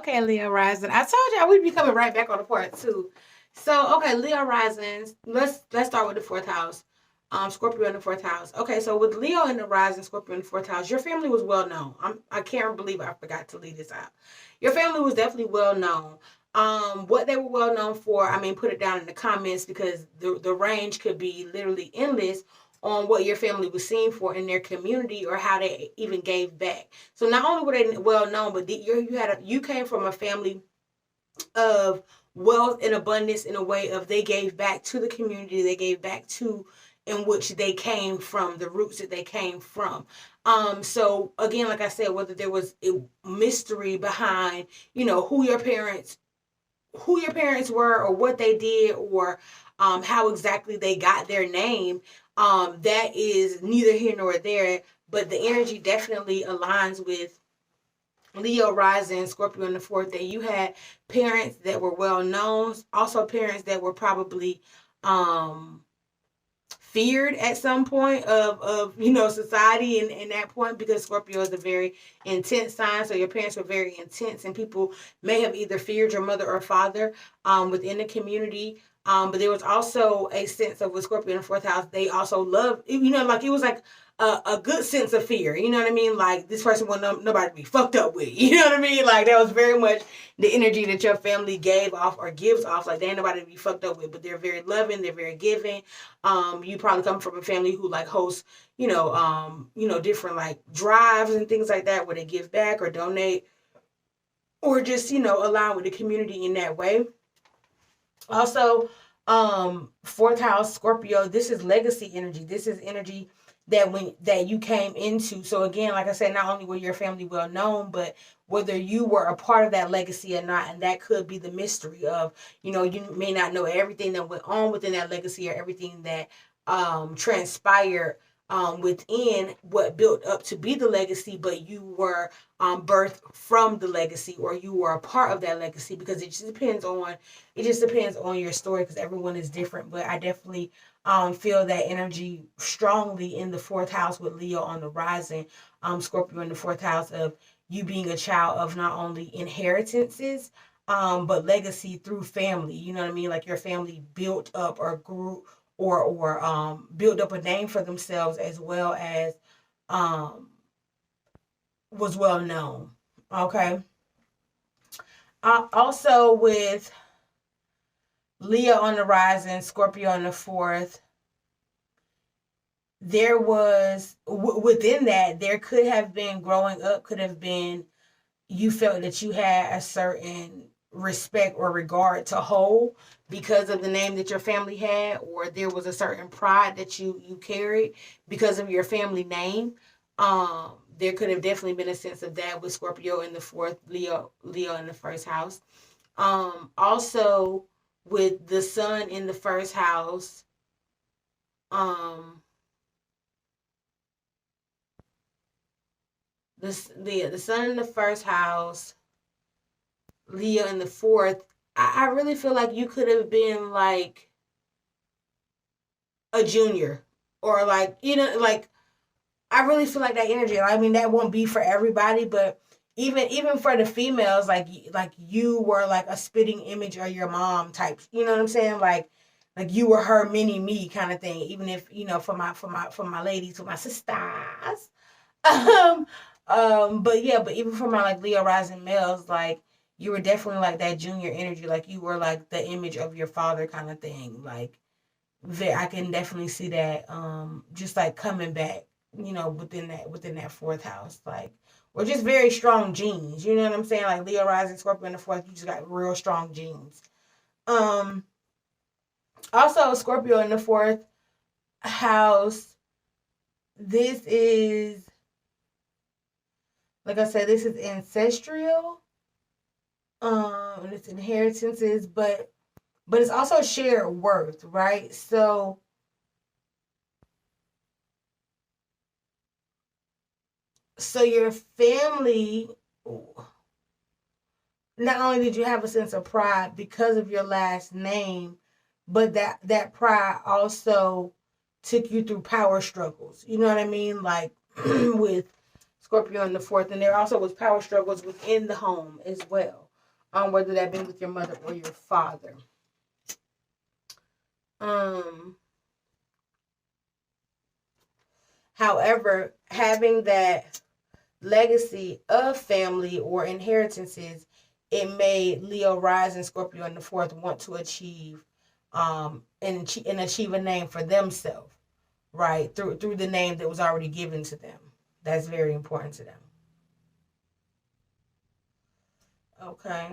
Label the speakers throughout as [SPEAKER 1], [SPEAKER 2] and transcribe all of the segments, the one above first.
[SPEAKER 1] Okay, Leo rising. I told y'all we'd be coming right back on the part two. So, okay, Leo risings. Let's start with the fourth house. Scorpio in the fourth house. Okay, so with Leo in the rising, Scorpio in the fourth house, your family was well known. I can't believe I forgot to leave this out. Your family was definitely well known. What they were well known for, I mean, put it down in the comments because the range could be literally endless on what your family was seen for in their community or how they even gave back. So not only were they well known, but you came from a family of wealth and abundance in a way of they gave back to the community, they gave back to in which they came from, the roots that they came from. So again, like I said, whether there was a mystery behind, who your parents were or what they did or how exactly they got their name, that is neither here nor there. But the energy definitely aligns with Leo rising, Scorpio in the fourth, that you had parents that were well known, also parents that were probably feared at some point of society and that point, because Scorpio is a very intense sign. So your parents were very intense and people may have either feared your mother or father within the community. But there was also a sense of, with Scorpio in the fourth house, they also loved, like it was like a good sense of fear. You know what I mean? Like this person want nobody to be fucked up with. You know what I mean? Like that was very much the energy that your family gave off or gives off. Like they ain't nobody to be fucked up with, but they're very loving. They're very giving. You probably come from a family who like hosts, different like drives and things like that where they give back or donate or just, align with the community in that way. Also, fourth house Scorpio, this is legacy energy. This is energy that you came into. So again, like I said, not only were your family well known, but whether you were a part of that legacy or not, and that could be the mystery of, you may not know everything that went on within that legacy or everything that transpired within what built up to be the legacy, but you were birthed from the legacy, or you were a part of that legacy, because it just depends on your story, because everyone is different. But I definitely feel that energy strongly in the fourth house with Leo on the rising, Scorpio in the fourth house, of you being a child of not only inheritances, but legacy through family. You know what I mean? Like your family built up or grew or build up a name for themselves, as well as was well known. Okay. Also with Leo on the rising, Scorpio on the fourth, there was within that, there could have been growing up, could have been you felt that you had a certain respect or regard to hold because of the name that your family had, or there was a certain pride that you carried because of your family name. There could have definitely been a sense of that with Scorpio in the fourth, Leo in the first house. Also with the sun in the first house, the sun in the first house, Leo in the fourth, I really feel like you could have been like a junior, or like, like I really feel like that energy. I mean, that won't be for everybody, but even for the females, like you were like a spitting image of your mom type. You know what I'm saying? Like you were her mini me kind of thing. Even if, for my ladies, for my sisters. um, but even for my like Leo rising males, like you were definitely like that junior energy. Like you were like the image of your father kind of thing. Like I can definitely see that just like coming back, within that fourth house, like, or just very strong genes. You know what I'm saying? Like Leo rising, Scorpio in the fourth, you just got real strong genes. Um, Also Scorpio in the fourth house. This is, like I said, this is ancestral. And it's inheritances, but it's also shared worth, right? So your family, not only did you have a sense of pride because of your last name, but that pride also took you through power struggles. You know what I mean? Like with Scorpio in the fourth, and there also was power struggles within the home as well. whether that be with your mother or your father. However, having that legacy of family or inheritances, it made Leo rising Scorpio in the fourth want to achieve and achieve a name for themselves, right? Through the name that was already given to them. That's very important to them. Okay.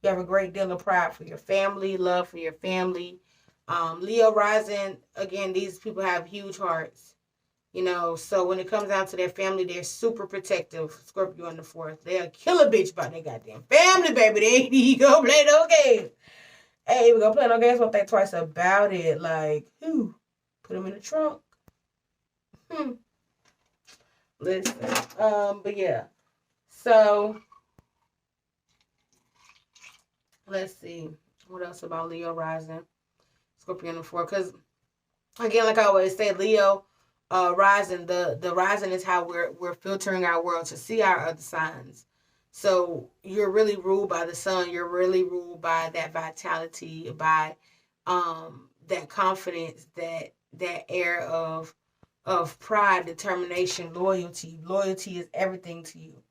[SPEAKER 1] You have a great deal of pride for your family, love for your family. Leo rising, again, these people have huge hearts. So when it comes down to their family, they're super protective. Scorpio in the fourth. They'll kill a bitch about their goddamn family, baby. They ain't gonna play no games. Hey, we gonna play no games, won't think twice about it. Like, who? Put them in the trunk. Listen. But yeah. So let's see. What else about Leo rising? Scorpio in the fourth. Because again, like I always say, Leo rising, the rising is how we're filtering our world to see our other signs. So you're really ruled by the sun. You're really ruled by that vitality, by that confidence, that air of pride, determination, loyalty. Loyalty is everything to you.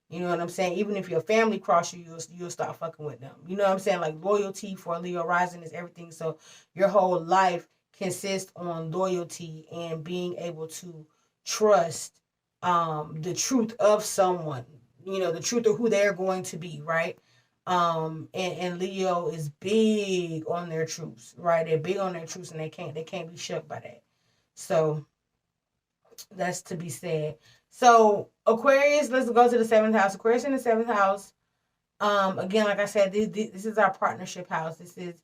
[SPEAKER 1] You know what I'm saying? Even if your family cross you, you'll start fucking with them. You know what I'm saying? Like, loyalty for Leo rising is everything. So your whole life consists on loyalty and being able to trust the truth of someone. The truth of who they're going to be, right? And Leo is big on their truths, right? They're big on their truths, and they can't be shook by that. So that's to be said. So Aquarius, let's go to the seventh house. Aquarius in the seventh house. Again, like I said, this is our partnership house. This is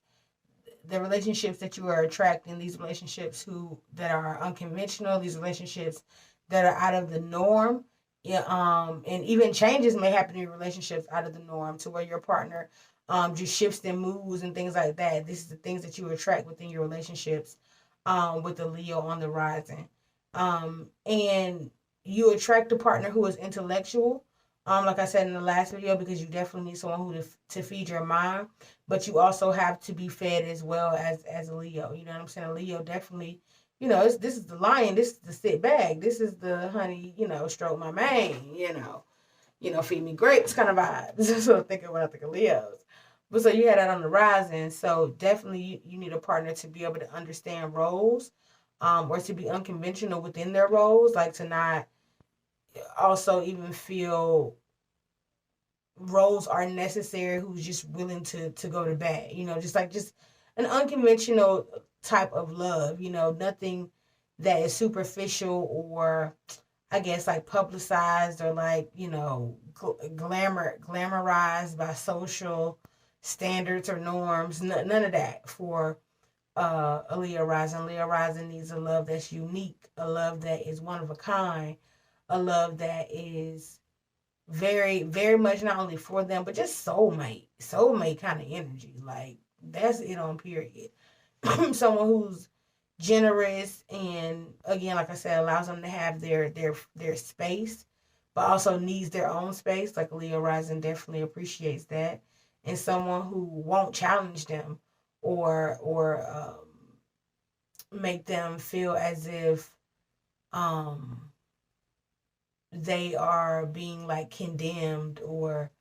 [SPEAKER 1] the relationships that you are attracting. These relationships that are unconventional. These relationships that are out of the norm. Yeah. And even changes may happen in your relationships out of the norm to where your partner just shifts and moves and things like that. This is the things that you attract within your relationships with the Leo on the rising. And you attract a partner who is intellectual, like I said in the last video, because you definitely need someone to feed your mind, but you also have to be fed as well as a Leo. You know what I'm saying? A Leo definitely, this is the lion, this is the sit back, this is the honey, stroke my mane, feed me grapes kind of vibe. That's what I'm thinking when I think of Leos. But so you had that on the rising, so definitely you need a partner to be able to understand roles, or to be unconventional within their roles, like to not also even feel roles are necessary, who's just willing to go to bat, just an unconventional type of love, nothing that is superficial or I guess like publicized or like, glamorized by social standards or norms. None of that for a Leo rising. Leo rising needs a love that's unique, a love that is one of a kind, a love that is very, very much not only for them, but just soulmate kind of energy. Like, that's it on period. Someone who's generous and, again, like I said, allows them to have their space, but also needs their own space. Like, Leo rising definitely appreciates that. And someone who won't challenge them or make them feel as if they are being like condemned or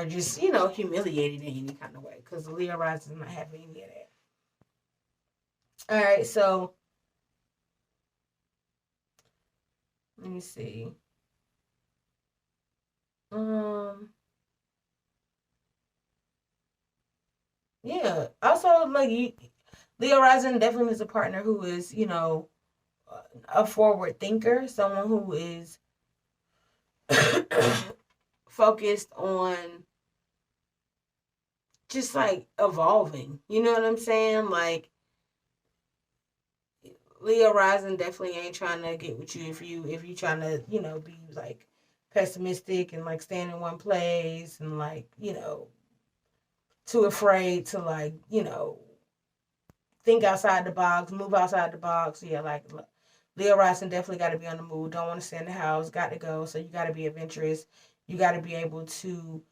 [SPEAKER 1] just humiliated in any kind of way, because Leo rising is not having any of that. All right, so let me see. Yeah. Also, like, Leo rising definitely is a partner who is, a forward thinker, someone who is focused on just like evolving. You know what I'm saying? Like, Leo rising definitely ain't trying to get with you if you trying to, be like pessimistic and like stand in one place and like, too afraid to like, think outside the box, move outside the box. Yeah, like Leo rising definitely got to be on the move. Don't want to stay in the house. Got to go. So you got to be adventurous. you got to be able to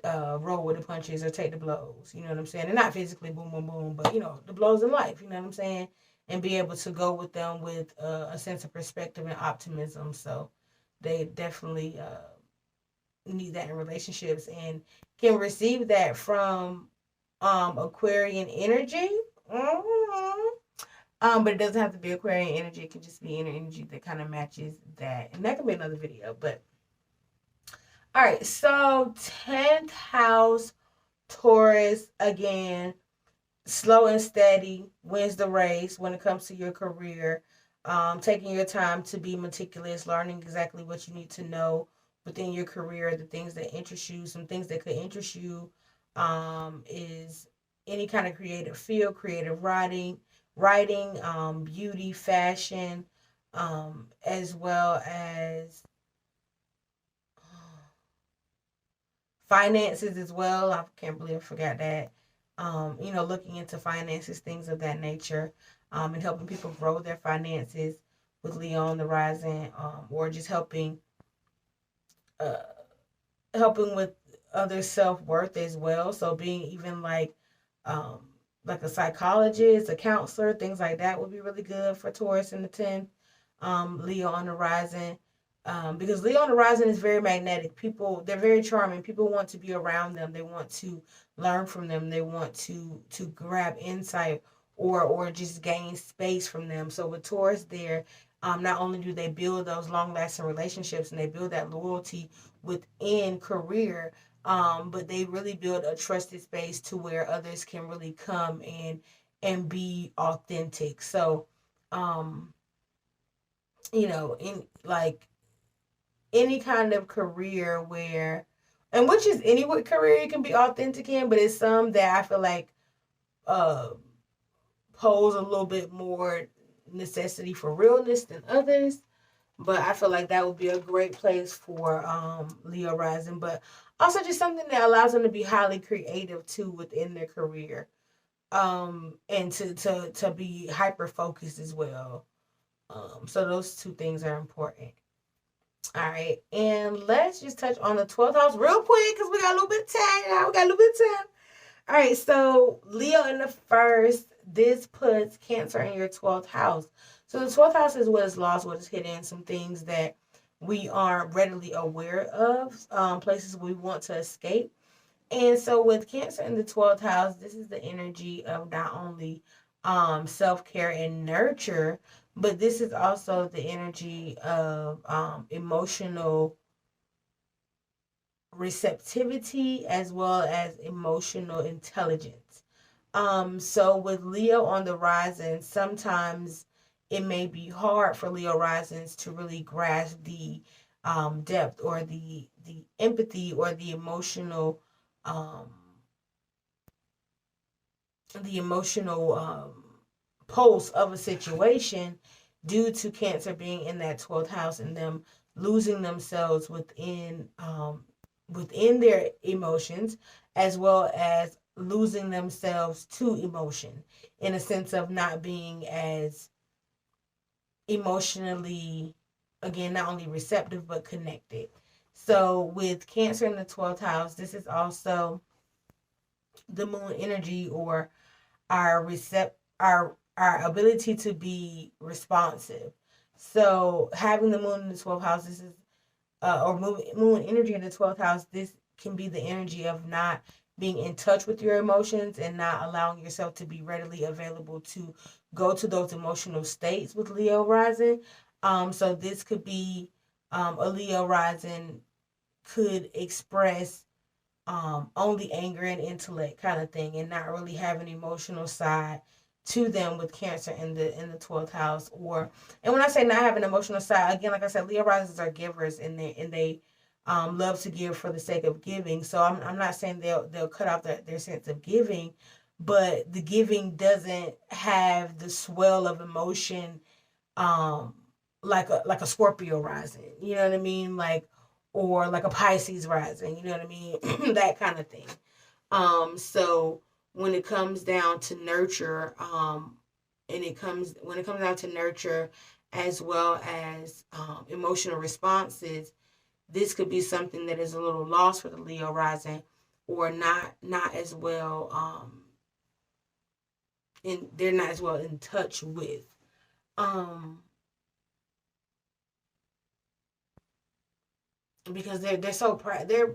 [SPEAKER 1] roll with the punches or take the blows. You know what I'm saying? And not physically, boom, boom, boom, but the blows in life. You know what I'm saying? And be able to go with them with a sense of perspective and optimism. So they definitely need that in relationships and can receive that from Aquarian energy. Mm-hmm. But it doesn't have to be Aquarian energy. It can just be inner energy that kind of matches that. And that can be another video. But all right, so 10th house Taurus, again, slow and steady, wins the race when it comes to your career. Taking your time to be meticulous, learning exactly what you need to know within your career, the things that interest you. Some things that could interest you is any kind of creative field, creative writing, beauty, fashion, as well as finances as well. I can't believe I forgot that. Looking into finances, things of that nature, and helping people grow their finances with Leo on the rising, or just uh, helping with other self-worth as well. So being even like a psychologist, a counselor, things like that would be really good for Taurus in the 10th. Leo on the rising. Because Leo on the rising is very magnetic. People, they're very charming. People want to be around them. They want to learn from them. They want to grab insight or just gain space from them. So with Taurus there, not only do they build those long lasting relationships and they build that loyalty within career, but they really build a trusted space to where others can really come and be authentic. So, in like any kind of career where, and which is any career you can be authentic in, but it's some that I feel like uh pose a little bit more necessity for realness than others. But I feel like that would be a great place for Leo rising, but also just something that allows them to be highly creative too within their career, and to be hyper focused as well. So those two things are important. All right, and let's just touch on the 12th house real quick because we got a little bit of time. We got a little bit of time. All right, so Leo in the first, this puts Cancer in your 12th house. So the 12th house is what is lost, what is hidden, some things that we aren't readily aware of, places we want to escape. And so with Cancer in the 12th house, this is the energy of not only self-care and nurture, but this is also the energy of emotional receptivity as well as emotional intelligence. So with Leo on the rising, sometimes it may be hard for Leo risings to really grasp the depth or the empathy or um, the emotional pulse of a situation due to Cancer being in that 12th house and them losing themselves within their emotions, as well as losing themselves to emotion in a sense of not being as emotionally, again, not only receptive but connected. So with Cancer in the 12th house, this is also the moon energy, or our ability to be responsive. So having the moon in the 12th house, this is or moon energy in the 12th house, this can be the energy of not being in touch with your emotions and not allowing yourself to be readily available to go to those emotional states with Leo rising. So this could be a Leo rising could express only anger and intellect kind of thing, and not really have an emotional side to them with Cancer in the 12th house. Or, and when I say not have an emotional side, again, like I said, Leo risings are givers, and they love to give for the sake of giving. So I'm not saying they'll cut off their sense of giving, but the giving doesn't have the swell of emotion um like a Scorpio rising, you know what I mean? Like, or like a Pisces rising, you know what I mean? That kind of thing. So when it comes down to nurture, and when it comes down to nurture as well as emotional responses, this could be something that is a little lost for the Leo rising, or not as well they're not as well in touch with. Because they're so they're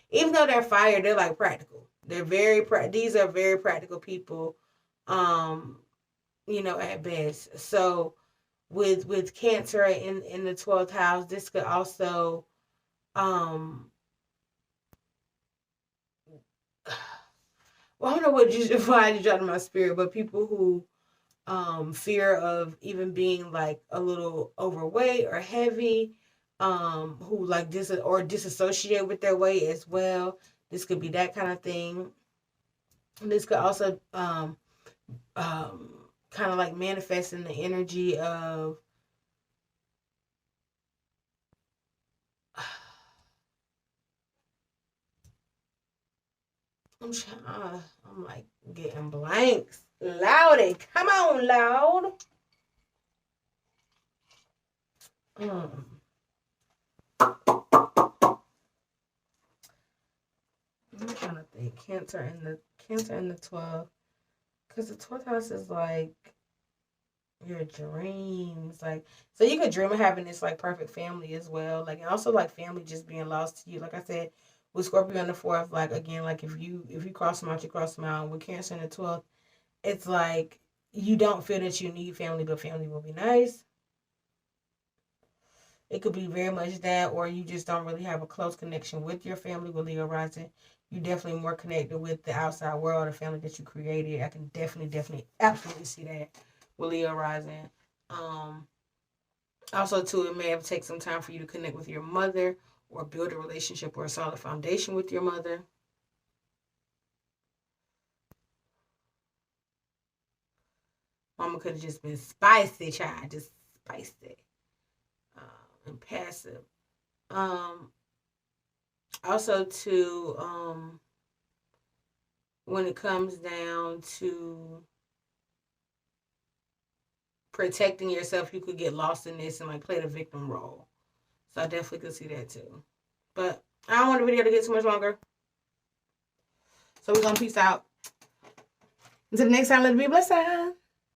[SPEAKER 1] even though they're fire, they're like practical. They're very these are very practical people, at best. So with Cancer in the 12th house, this could also well, I don't know why you dropped in my spirit, but people who fear of even being like a little overweight or heavy, who like disassociate with their weight as well. This could be that kind of thing. This could also kind of like manifesting the energy of I'm like getting blanks. Loudy, come on, loud. I'm trying to think. Cancer in the 12th, because the 12th house is like your dreams, like, so you could dream of having this like perfect family as well, like, and also like family just being lost to you. Like I said, with Scorpio in the 4th, like again, like if you cross them out, you cross them out. With Cancer in the 12th, it's like you don't feel that you need family, but family will be nice. It could be very much that, or you just don't really have a close connection with your family with Leo rising. You're definitely more connected with the outside world, the family that you created. I can definitely, absolutely see that with Leo rising. Also, too, it may have taken some time for you to connect with your mother or build a relationship or a solid foundation with your mother. Mama could have just been spicy, child, just spicy and passive. Also, too, when it comes down to protecting yourself, you could get lost in this and like play the victim role. So I definitely could see that too. But I don't want the video to get too much longer. So we're gonna peace out. Until the next time, let it be a blessing.